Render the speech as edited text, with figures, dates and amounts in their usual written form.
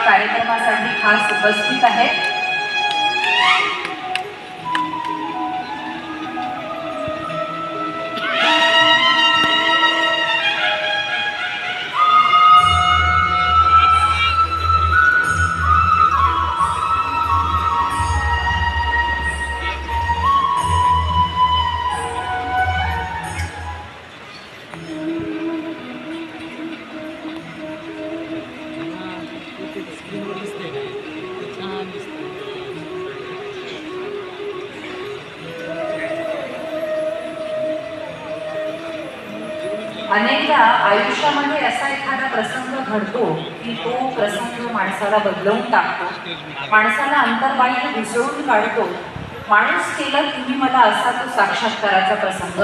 कार्यक्रमासाठी खास उपस्थित आहेत। अनेकदा आयुष्यामध्ये असा एखादा प्रसंग घडतो की तो प्रसंग माणसाला बदलवून टाकतो, माणसाला अंतर्बाह्य विसरून काढतो। माणूस केला तुम्ही मला असा तो साक्षात्काराचा प्रसंग